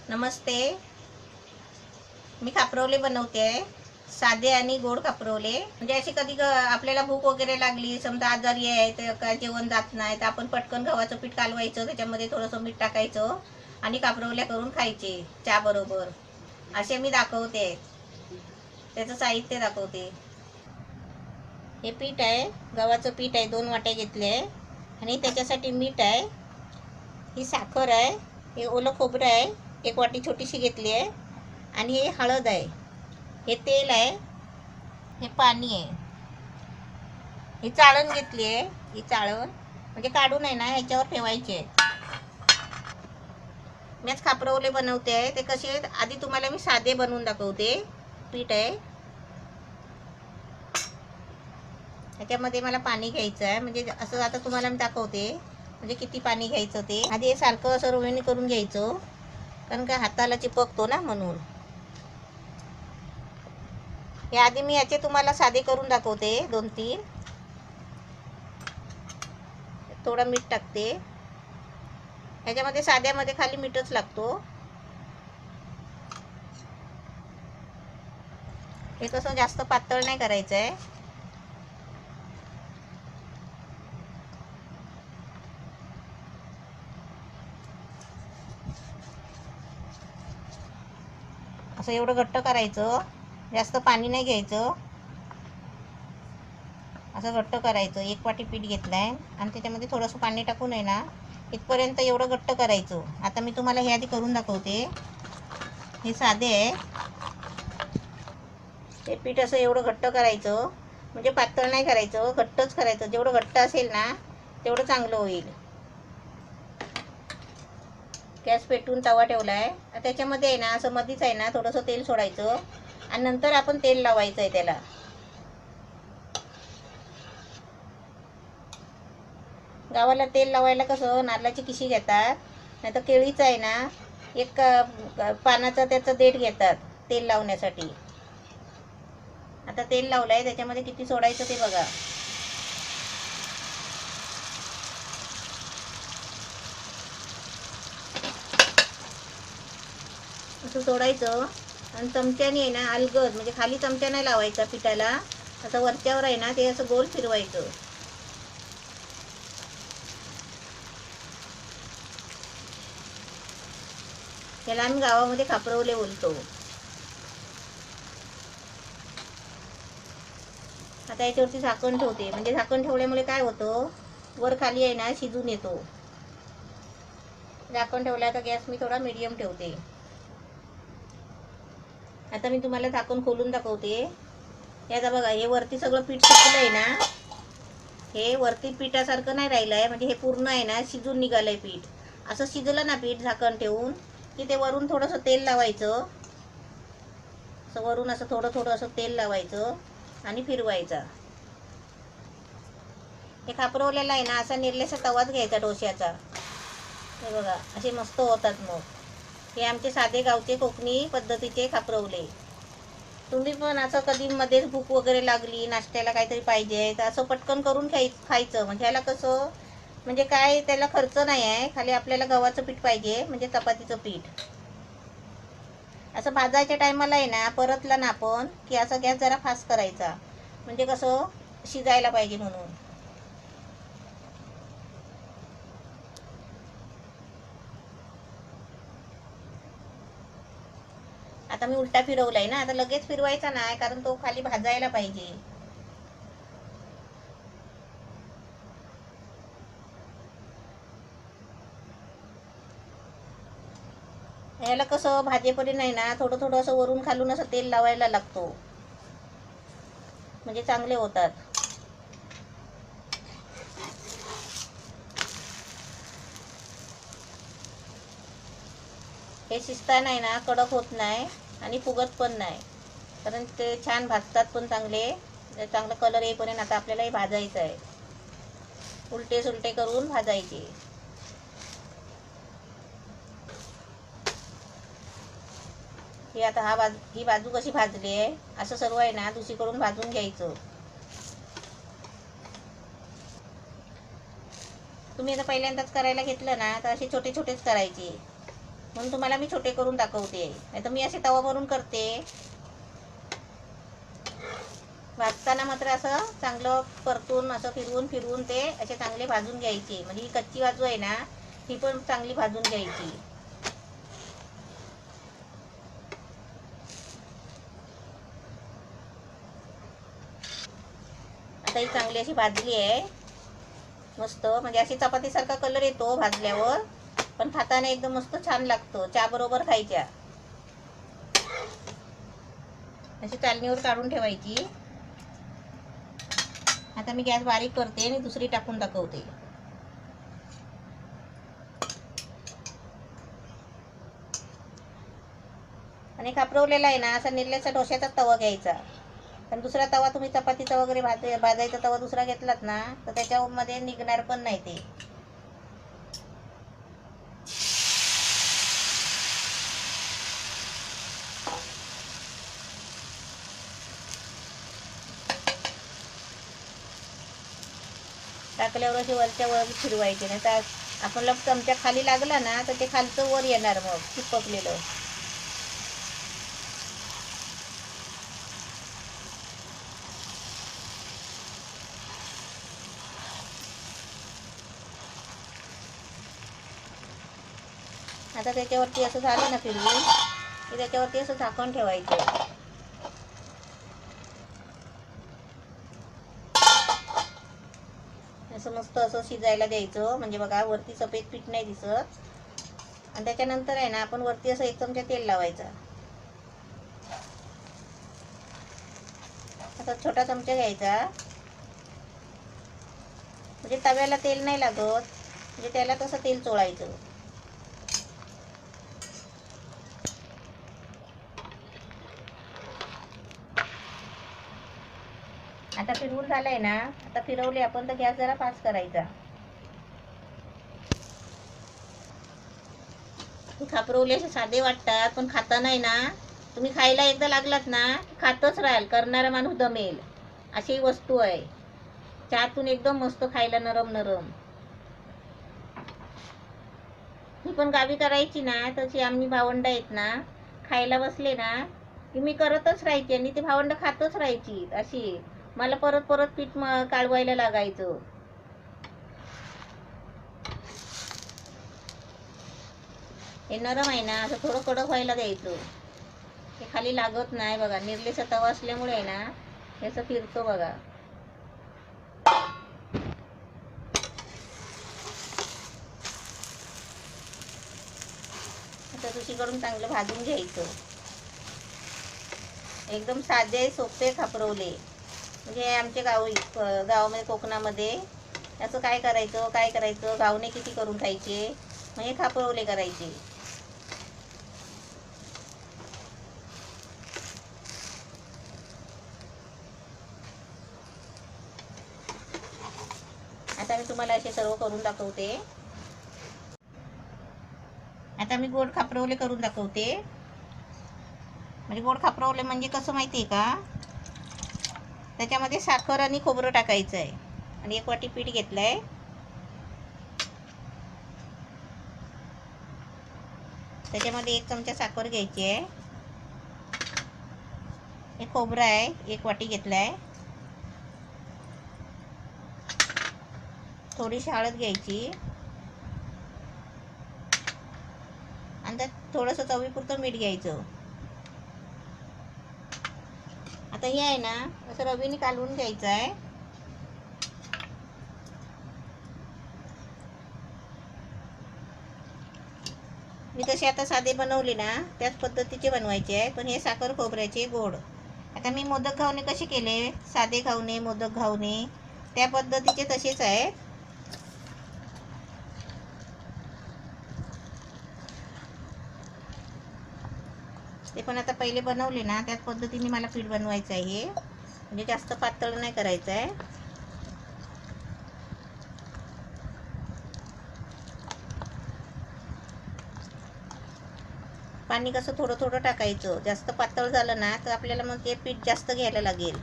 नमस्ते, मी खापरवले बनवते आहे. साधे आणि गोड खापरवले. म्हणजे अशी कधी आपल्याला भूक वगैरे लागली, समजा आजारी आहे तर काय जेवण जात नाही, तर आपण पटकन गव्हाचं पीठ कालवायचं, त्याच्यामध्ये थोडंसं मीठ टाकायचं आणि खापरवल्या करून खायचे चहा बरोबर. असे मी दाखवते. त्याचं साहित्य दाखवते. हे पीठ आहे, गव्हाचं पीठ आहे, 2 वाट्या घेतले आहे. आणि त्याच्यासाठी मीठ आहे, ही साखर आहे, हे ओलं खोबरं आहे, 1 वाटी छोटीशी घेतली आहे. आणि हे हळद आहे, हे तेल आहे, हे पाणी आहे. ही चाळण घेतली आहे, ही चाळण म्हणजे काढून आहे ना ह्याच्यावर ठेवायची आहे. मीच खापरवले बनवते आहे. ते कसे आधी तुम्हाला मी साधे बनवून दाखवते. पीठ आहे, ह्याच्यामध्ये मला पाणी घ्यायचं आहे. म्हणजे असं आता तुम्हाला मी दाखवते म्हणजे किती पाणी घ्यायचं ते. आधी हे सारखं असं रोवणी करून घ्यायचं, कारण का हाताला चिपकतो ना, म्हणून. हे आधी मी याचे तुम्हाला साधे करून दाखवते, 2-3. थोडं मीठ टाकते ह्याच्यामध्ये. साध्यामध्ये खाली मीठच लागतो. हे कसं जास्त पातळ नाही करायचं आहे. असं एवढं घट्ट करायचं, जास्त पाणी नाही घ्यायचं. असं घट्ट करायचं. 1 वाटी पीठ घेतलं आहे आणि त्याच्यामध्ये थोडंसं पाणी टाकून आहे ना, इथपर्यंत एवढं घट्ट करायचं. आता मी तुम्हाला हे आधी करून दाखवते. हे साधे आहे. हे पीठ असं एवढं घट्ट करायचं, म्हणजे पातळ नाही करायचं, घट्टच करायचं. जेवढं घट्ट असेल ना तेवढं चांगलं होईल. गॅस पेटवून तवा ठेवला आहे. त्याच्यामध्ये आहे ना असं मधीच आहे ना थोडंसं तेल सोडायचं आणि नंतर आपण तेल लावायचं आहे त्याला. गावाला तेल लावायला कसं नारळाची किशी घेतात, नाही तर केळीचं आहे ना एक पानाचा त्याचं देठ घेतात तेल लावण्यासाठी. आता तेल लावलं आहे, त्याच्यामध्ये किती सोडायचं ते बघा. असं सोडायचं आणि चमच्याने आहे ना अलगद, म्हणजे खाली चमचा नाही लावायचा पिठाला, असं वरच्यावर आहे ना ते असं गोल फिरवायचं. त्याला आम्ही गावामध्ये खापरवले बोलतो. आता याच्यावरती झाकण ठेवते, म्हणजे झाकण ठेवल्यामुळे काय होतं, वर खाली आहे ना शिजून येतो. झाकण ठेवलं. आता गॅस मी थोडा मीडियम ठेवते. आता मी तुम्हाला झाकण खोलून दाखवते. याचा बघा, हे वरती सगळं पीठ सुकलं आहे ना, हे वरती पिठासारखं नाही राहिलं आहे, म्हणजे हे पूर्ण आहे ना शिजून निघालं आहे पीठ. असं शिजलं ना पीठ झाकण ठेवून की ते वरून थोडंसं तेल लावायचं. असं वरून असं थोडं थोडं असं तेल लावायचं आणि फिरवायचा. हे खापरवलेला आहे ना असा निरलेसा तवाच घ्यायचा डोश्याचा. हे बघा असे मस्त होतात. मग हे आमचे साधे गावचे कोकणी पद्धतीचे खापरवले. तुम्ही पण असं कधी मध्येच भूक वगैरे लागली, नाश्त्याला काहीतरी पाहिजे, तर असं पटकन करून खायचं. म्हणजे ह्याला कसं, म्हणजे काय त्याला खर्च नाही आहे, खाली आपल्याला गव्हाचं पीठ पाहिजे, म्हणजे चपातीचं पीठ. असं भाजायच्या टायमाला आहे ना परतला ना आपण की असं गॅस जरा फास्ट करायचा, म्हणजे कसं शिजायला पाहिजे म्हणून. आता मी उलटा फिरवलाय ना, आता लगेच फिरवायचा नाही, कारण तो खाली भाजायला पाहिजे. याला कसं भाजेपर्यंत नाही ना थोडं थोडं असं वरून खालून असं तेल लावायला लागतो, म्हणजे चांगले होतात. हे शिजताना आहे ना कडक होत नाही आणि फुगत पण नाही, कारण ते छान भाजतात पण चांगले. चांगला कलर येईपर्यंत आता आपल्याला हे भाजायचं आहे. उलटे सुलटे करून भाजायचे. ही आता ही बाजू कशी भाजली आहे, असं सर्व आहे ना दुसरीकडून भाजून घ्यायचं. तुम्ही आता पहिल्यांदाच करायला घेतलं ना तर असे छोटे छोटेच करायचे, म्हणून तुम्हाला मी छोटे करून दाखवते. नाही तर मी असे तवावरून करते. भाजताना मात्र असं चांगलं परतून असं फिरवून फिरवून ते असे चांगले भाजून घ्यायचे. म्हणजे ही कच्ची बाजू आहे ना ही पण चांगली भाजून घ्यायची. आता ही चांगली अशी भाजली आहे मस्त. म्हणजे अशी चपातीसारखा कलर येतो भाजल्यावर, पण खाताना एकदम मस्त छान लागतो. चहा बरोबर खायच्या. अशी चालणीवर काढून ठेवायची. आता मी गॅस बारीक करते आणि दुसरी टाकून दाखवते. आणि कापरवलेला आहे ना असा निर्ल्याचा डोश्याचा तवा घ्यायचा. पण दुसरा तवा तुम्ही चपातीचा वगैरे भाजायचा तवा दुसरा घेतलात ना तर त्याच्यामध्ये निघणार पण नाही ते. टाकल्यावर असे वरच्या वर फिरवायचे, नाही तर आपण चमच्या खाली लागला ना तर ते खालचं वर येणार मग चिपकलेलं. आता त्याच्यावरती असं झालं ना फिरवून की त्याच्यावरती असं झाकण ठेवायचं. असं मस्त असं शिजायला द्यायचं. म्हणजे बघा वरती सफेद पीठ नाही दिसत. आणि त्याच्यानंतर आहे ना आपण वरती असं 1 चमचा तेल लावायचा. असा छोटा चमचा घ्यायचा. म्हणजे तव्याला तेल नाही लागत, म्हणजे त्याला तसं तेल चोळायचं. आता फिरवून झालंय ना, आता फिरवले आपण तर गॅस जरा फास्ट करायचा. खापरवले असे साधे वाटतात, पण खाता नाही ना. तुम्ही खायला एकदा लागलात ना खातच राहाल, करणारा माणूस दमेल अशी वस्तू आहे. चहातून एकदम मस्त खायला नरम नरम. मी पण गावी करायची ना तशी आम्ही भावंड आहेत ना, खायला बसले ना की मी करतच राहायची आणि ते भावंड खातच राहायची. अशी मला परत परत पीठ काढवायला लागायचं. हे नरम आहे ना असं थोडं कडक व्हायला द्यायचं. हे खाली लागत नाही बघा. निर्लेचा तवा असल्यामुळे आहे ना हे असं फिरतो बघा. आता दुसरीकडून चांगलं भाजून घ्यायचं. एकदम साधे सोपे खापरवले. म्हणजे आमच्या गावामध्ये कोकणामध्ये असं काय करायचं गावणे किती करून खायचे, म्हणजे खापरवले करायचे. आता मी तुम्हाला असे सर्व करून दाखवते. आता मी गोड खापरवले करून दाखवते. म्हणजे गोड खापरवले म्हणजे कसं माहिती आहे का, त्याच्यामध्ये साखर आणि खोबरं टाकायचं आहे. आणि 1 वाटी पीठ घेतलं आहे. त्याच्यामध्ये 1 चमचा साखर घ्यायची आहे. हे खोबरं आहे 1 वाटी घेतलं आहे. थोडीशी हळद घ्यायची आणि त्यात थोडंसं चवीपुरतं मीठ घ्यायचं. आता हे आहे ना असं रवीने कालवून घ्यायचं आहे. मी तसे आता साधे बनवले ना त्याच पद्धतीचे बनवायचे आहे, पण हे साखर खोबऱ्याचे गोड. आता मी मोदक घावणे कसे केले, साधे घावणे मोदक घावणे त्या पद्धतीचे तसेच आहेत. ते पण आता पहिले बनवले ना त्याच पद्धतीने मला पीठ बनवायचं आहे. म्हणजे जास्त पातळ नाही करायचं आहे. पाणी कसं थोडं थोडं टाकायचं. जास्त पातळ झालं ना तर आपल्याला मग ते पीठ जास्त घ्यायला लागेल.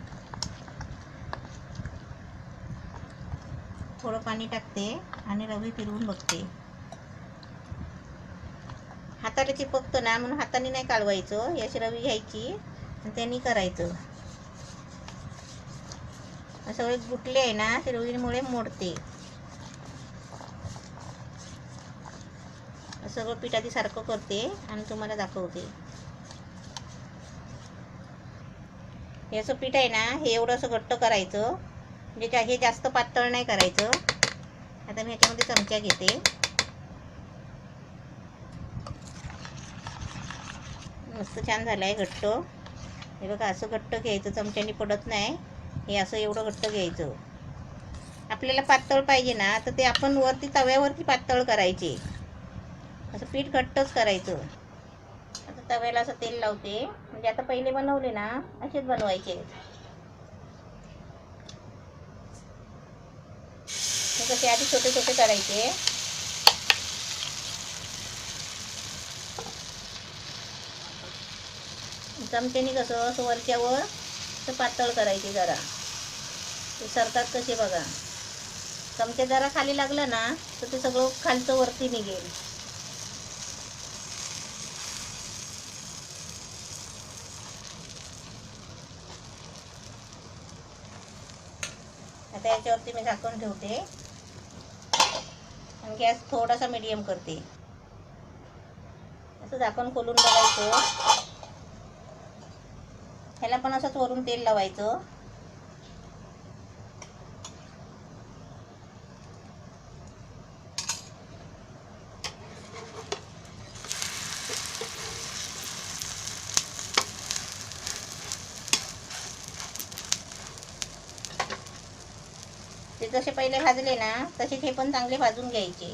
थोडं पाणी टाकते आणि रवी फिरवून बघते. हाताला चिपकतं ना, म्हणून हाताने नाही कालवायचं. याची रवी घ्यायची आणि त्यांनी करायचं. सगळे गुटले आहे ना, ते रवीमुळे मोडते. सगळं पीठ आधी सारखं करते आणि तुम्हाला दाखवते. याचं पीठ आहे ना, हे एवढं असं घट्ट करायचं, म्हणजे हे जास्त पातळ नाही करायचं. आता मी ह्याच्यामध्ये चमचा घेते. मस्त छान झालं आहे घट्ट. हे बघा, असं घट्ट घ्यायचं, चमच्याने पडत नाही. हे असं एवढं घट्ट घ्यायचं. आपल्याला पातळ पाहिजे ना, तर ते आपण वरती तव्यावरती पातळ करायचे. असं पीठ घट्टच करायचं. आता तव्याला असं तेल लावते. म्हणजे आता पहिले बनवले ना, असेच बनवायचे. कसे आधी छोटे छोटे करायचे. चमच्याने कसं असं वरच्यावर असं पातळ करायचे जरा. ते सरतात कसे बघा. चमचे जरा खाली लागलं ना, तर ते सगळं खालचं वरती निघेल. आता याच्यावरती मी झाकण ठेवते आणि गॅस थोडासा मीडियम करते. असं झाकण खोलून बघायचं. ह्याला पण असंच वरून तेल लावायचं. ते जसे पहिले भाजले ना, तसे हे पण चांगले भाजून घ्यायचे.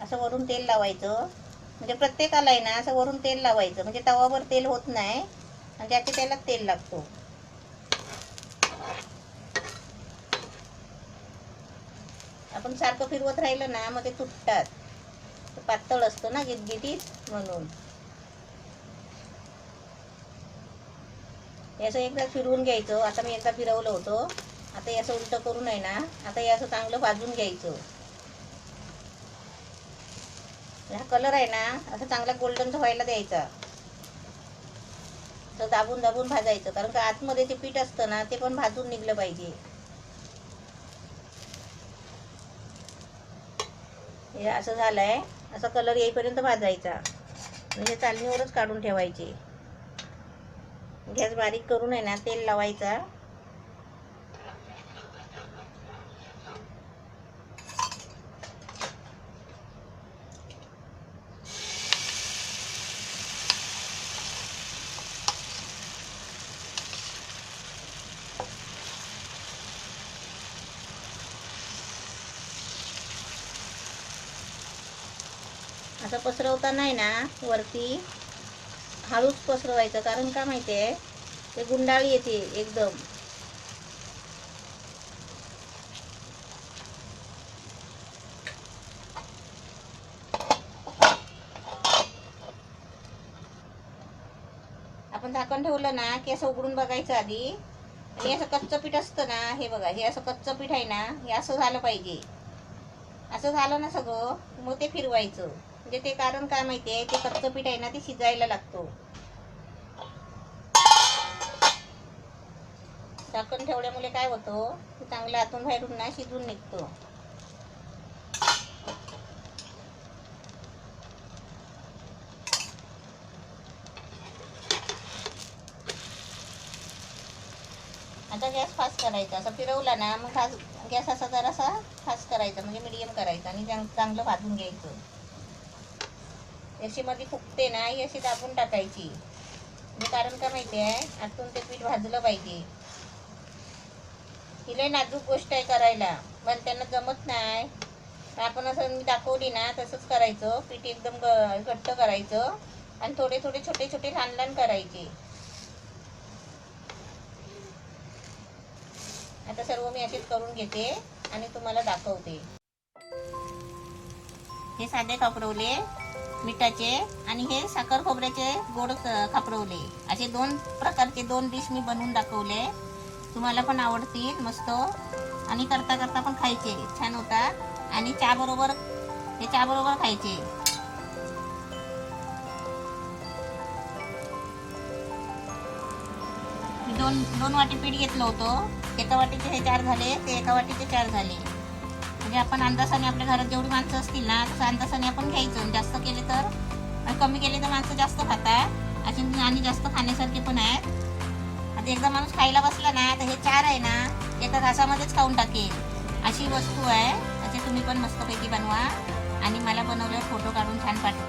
असं वरून तेल लावायचं. म्हणजे प्रत्येकाला आहे ना, असं वरून तेल लावायचं. म्हणजे तवावर तेल होत नाही आणि ज्याच्या त्याला तेल लागतो. आपण सारखं फिरवत राहिलं ना, मग ते तुटतात. पातळ असतं ना गिटगिटीत, म्हणून. याचं एकदा फिरवून घ्यायचं. आता मी एकदा फिरवलं होतं. आता याचं उलटं करून आहे ना, आता हे असं चांगलं भाजून घ्यायचं. हा कलर आहे ना, असं चांगला गोल्डन व्हायला द्यायचा. तर दाबून दाबून भाजायचं, कारण का आतमध्ये ते पीठ असतं ना, ते पण भाजून निघलं पाहिजे. हे असं झालंय. असा कलर येईपर्यंत भाजायचा. म्हणजे चालणीवरच काढून ठेवायचे. गॅस बारीक करून आहे ना, तेल लावायचा. असं पसरवता नाही ना, वरती हळूच पसरवायचं. कारण का माहिती आहे, ते गुंडाळी येते एकदम. आपण झाकण ठेवलं ना, की असं उघडून बघायचं आधी. आणि असं कच्चं पीठ असतं ना, हे बघा, हे असं कच्चं पीठ आहे ना, हे असं झालं पाहिजे. असं झालं ना सगळं, मग ते फिरवायचं. म्हणजे ते कारण काय माहिती आहे, ते कच्चं पीठ आहे ना, ते शिजायला लागतो. झाकण ठेवल्यामुळे काय होतं, ते चांगलं आतून बाहेरून ना शिजून निघतो. आता गॅस फास्ट करायचा. असं फिरवला ना, मग गॅस असा जरासा फास्ट करायचा, म्हणजे मिडियम करायचा आणि चांगलं भाजून घ्यायचं. अशी मध्ये फुगते ना, ही अशी दाबून टाकायची. म्हणजे कारण का माहिती आहे, आतून ते पीठ भाजलं पाहिजे. ही लय नाजूक गोष्ट आहे करायला, पण त्यांना जमत नाही. आपण असं मी दाखवली ना, तसंच करायचं. पीठ एकदम घट्ट करायचं आणि थोडे थोडे छोटे छोटे लहान लहान करायचे. आता सर्व मी असेच करून घेते आणि तुम्हाला दाखवते. हे साधे खापरवले मिठाचे आणि हे साखर खोबऱ्याचे गोड खापरवले. असे दोन प्रकारचे 2 डिश मी बनवून दाखवले. तुम्हाला पण आवडतील मस्त. आणि करता करता पण खायचे, छान होतात. आणि चहा बरोबर, हे चहा बरोबर खायचे. मी दोन वाटी पीठ घेतलं होतं. एका वाटीचे हे 4 झाले, ते एका वाटीचे 4 झाले. म्हणजे आपण अंदाजाने, आपल्या घरात जेवढी माणसं असतील ना तसं अंदाजाने आपण घ्यायचं. जास्त केले तर आणि कमी केले तर माणसं जास्त खातात अशी, आणि जास्त खाण्यासारखे पण आहेत. आता एकदा माणूस खायला बसला ना तर हे 4 आहे ना एका घासामध्येच खाऊन टाकेल, अशी वस्तू आहे. असे तुम्ही पण मस्तपैकी बनवा आणि मला बनवल्यावर फोटो काढून छान पाठवा.